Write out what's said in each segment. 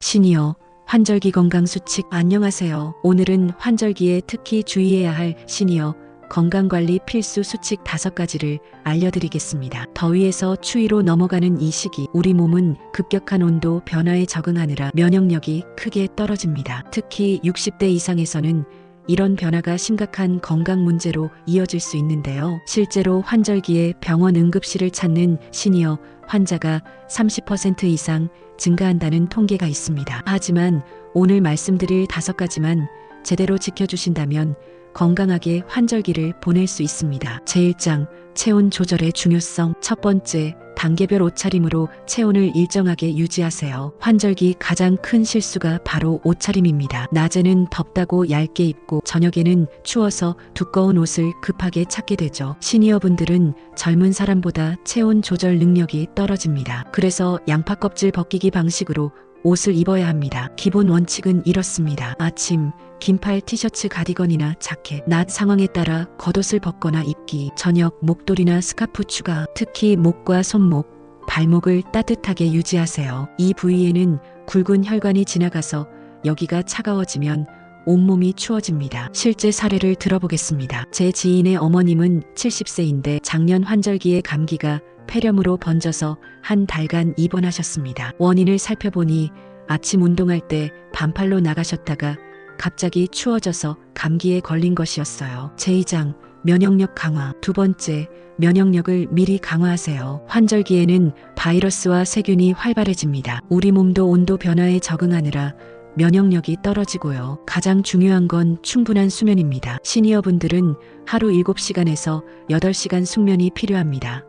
시니어 환절기 건강 수칙. 안녕하세요. 오늘은 환절기에 특히 주의해야 할 시니어 건강관리 필수 수칙 5가지를 알려드리겠습니다. 더위에서 추위로 넘어가는 이 시기, 우리 몸은 급격한 온도 변화에 적응하느라 면역력이 크게 떨어집니다. 특히 60대 이상에서는 이런 변화가 심각한 건강 문제로 이어질 수 있는데요. 실제로 환절기에 병원 응급실을 찾는 시니어 환자가 30% 이상 증가한다는 통계가 있습니다. 하지만 오늘 말씀드릴 5가지만 제대로 지켜주신다면 건강하게 환절기를 보낼 수 있습니다. 제1장 체온 조절의 중요성. 첫 번째, 단계별 옷차림으로 체온을 일정하게 유지하세요. 환절기 가장 큰 실수가 바로 옷차림입니다. 낮에는 덥다고 얇게 입고 저녁에는 추워서 두꺼운 옷을 급하게 찾게 되죠. 시니어분들은 젊은 사람보다 체온 조절 능력이 떨어집니다. 그래서 양파 껍질 벗기기 방식으로 옷을 입어야 합니다. 기본 원칙은 이렇습니다. 아침 긴팔 티셔츠 가디건이나 자켓, 낮 상황에 따라 겉옷을 벗거나 입기, 저녁 목도리나 스카프 추가. 특히 목과 손목, 발목을 따뜻하게 유지하세요. 이 부위에는 굵은 혈관이 지나가서 여기가 차가워지면 온몸이 추워집니다. 실제 사례를 들어보겠습니다. 제 지인의 어머님은 70세인데 작년 환절기에 감기가 폐렴으로 번져서 한 달간 입원하셨습니다. 원인을 살펴보니 아침 운동할 때 반팔로 나가셨다가 갑자기 추워져서 감기에 걸린 것이었어요. 제2장 면역력 강화. 두 번째, 면역력을 미리 강화하세요. 환절기에는 바이러스와 세균이 활발해집니다. 우리 몸도 온도 변화에 적응하느라 면역력이 떨어지고요. 가장 중요한 건 충분한 수면입니다. 시니어분들은 하루 7시간에서 8시간 숙면이 필요합니다.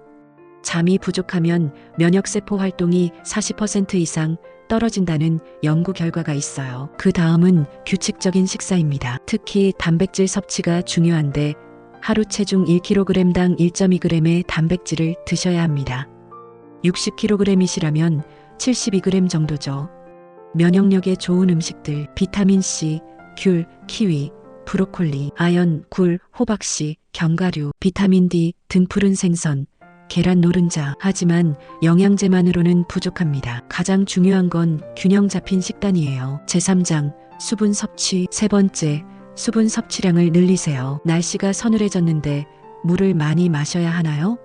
잠이 부족하면 면역세포 활동이 40% 이상 떨어진다는 연구 결과가 있어요. 그 다음은 규칙적인 식사입니다. 특히 단백질 섭취가 중요한데 하루 체중 1kg당 1.2g의 단백질을 드셔야 합니다. 60kg이시라면 72g 정도죠. 면역력에 좋은 음식들, 비타민C, 귤, 키위, 브로콜리, 아연, 굴, 호박씨, 견과류, 비타민D 등 푸른 생선, 계란 노른자. 하지만 영양제만으로는 부족합니다. 가장 중요한 건 균형 잡힌 식단이에요. 제3장 수분 섭취. 세 번째, 수분 섭취량을 늘리세요. 날씨가 서늘해졌는데 물을 많이 마셔야 하나요?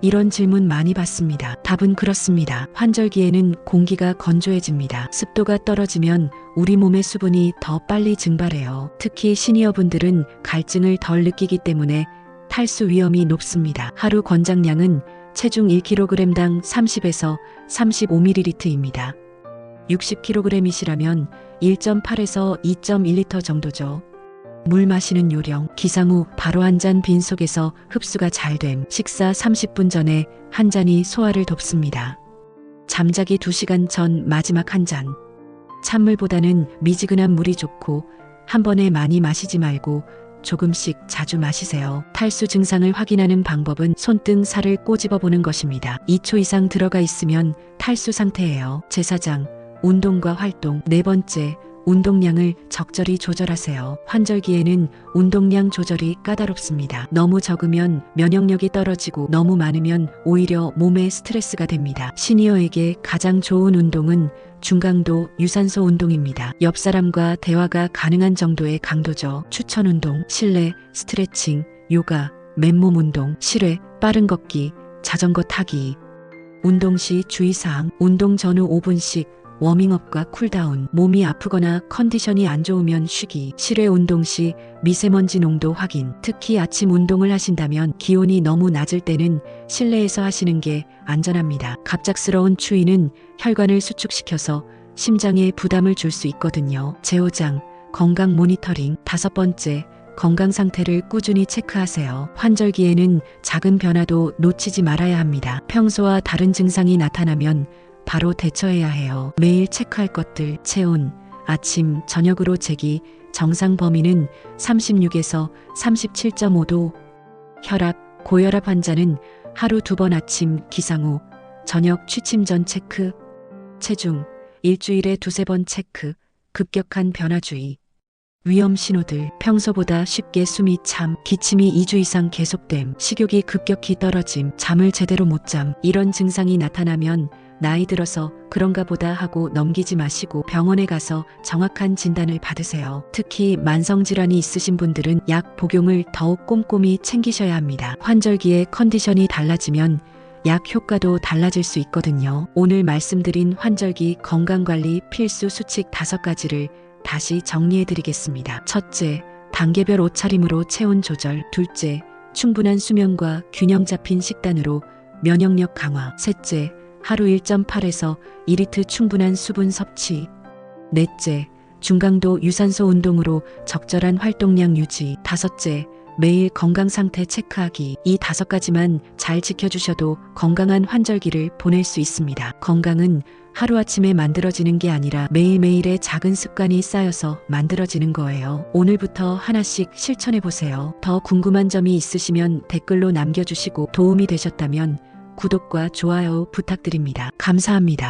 이런 질문 많이 받습니다. 답은 그렇습니다. 환절기에는 공기가 건조해집니다. 습도가 떨어지면 우리 몸의 수분이 더 빨리 증발해요. 특히 시니어분들은 갈증을 덜 느끼기 때문에 탈수 위험이 높습니다. 하루 권장량은 체중 1kg당 30에서 35ml입니다. 60kg이시라면 1.8에서 2.1L 정도죠. 물 마시는 요령. 기상 후 바로 한 잔 빈속에서 흡수가 잘 됨. 식사 30분 전에 한 잔이 소화를 돕습니다. 잠자기 2시간 전 마지막 한 잔. 찬물보다는 미지근한 물이 좋고 한 번에 많이 마시지 말고 조금씩 자주 마시세요. 탈수 증상을 확인하는 방법은 손등 살을 꼬집어 보는 것입니다. 2초 이상 들어가 있으면 탈수 상태예요. 제4장 운동과 활동. 네 번째, 운동량을 적절히 조절하세요. 환절기에는 운동량 조절이 까다롭습니다. 너무 적으면 면역력이 떨어지고 너무 많으면 오히려 몸에 스트레스가 됩니다. 시니어에게 가장 좋은 운동은 중강도 유산소 운동입니다. 옆 사람과 대화가 가능한 정도의 강도죠. 추천 운동, 실내, 스트레칭, 요가, 맨몸 운동, 실외, 빠른 걷기, 자전거 타기. 운동 시 주의사항. 운동 전후 5분씩 워밍업과 쿨다운. 몸이 아프거나 컨디션이 안 좋으면 쉬기. 실외 운동 시 미세먼지 농도 확인. 특히 아침 운동을 하신다면 기온이 너무 낮을 때는 실내에서 하시는 게 안전합니다. 갑작스러운 추위는 혈관을 수축시켜서 심장에 부담을 줄 수 있거든요. 제5장 건강 모니터링. 5번째, 건강 상태를 꾸준히 체크하세요. 환절기에는 작은 변화도 놓치지 말아야 합니다. 평소와 다른 증상이 나타나면 바로 대처해야 해요. 매일 체크할 것들. 체온, 아침, 저녁으로 재기. 정상 범위는 36에서 37.5도. 혈압, 고혈압 환자는 하루 2번 아침 기상 후, 저녁 취침 전 체크. 체중, 일주일에 2~3번 체크. 급격한 변화 주의. 위험 신호들. 평소보다 쉽게 숨이 참, 기침이 2주 이상 계속됨, 식욕이 급격히 떨어짐, 잠을 제대로 못 잠. 이런 증상이 나타나면 나이 들어서 그런가 보다 하고 넘기지 마시고 병원에 가서 정확한 진단을 받으세요. 특히 만성질환이 있으신 분들은 약 복용을 더욱 꼼꼼히 챙기셔야 합니다. 환절기에 컨디션이 달라지면 약 효과도 달라질 수 있거든요. 오늘 말씀드린 환절기 건강관리 필수 수칙 5가지를 다시 정리해 드리겠습니다. 첫째, 단계별 옷차림으로 체온 조절. 둘째, 충분한 수면과 균형 잡힌 식단으로 면역력 강화. 셋째, 하루 1.8에서 2리터 충분한 수분 섭취. 넷째, 중강도 유산소 운동으로 적절한 활동량 유지. 다섯째, 매일 건강 상태 체크하기. 이 5가지만 잘 지켜주셔도 건강한 환절기를 보낼 수 있습니다. 건강은 하루아침에 만들어지는 게 아니라 매일매일의 작은 습관이 쌓여서 만들어지는 거예요. 오늘부터 하나씩 실천해 보세요. 더 궁금한 점이 있으시면 댓글로 남겨주시고 도움이 되셨다면 구독과 좋아요 부탁드립니다. 감사합니다.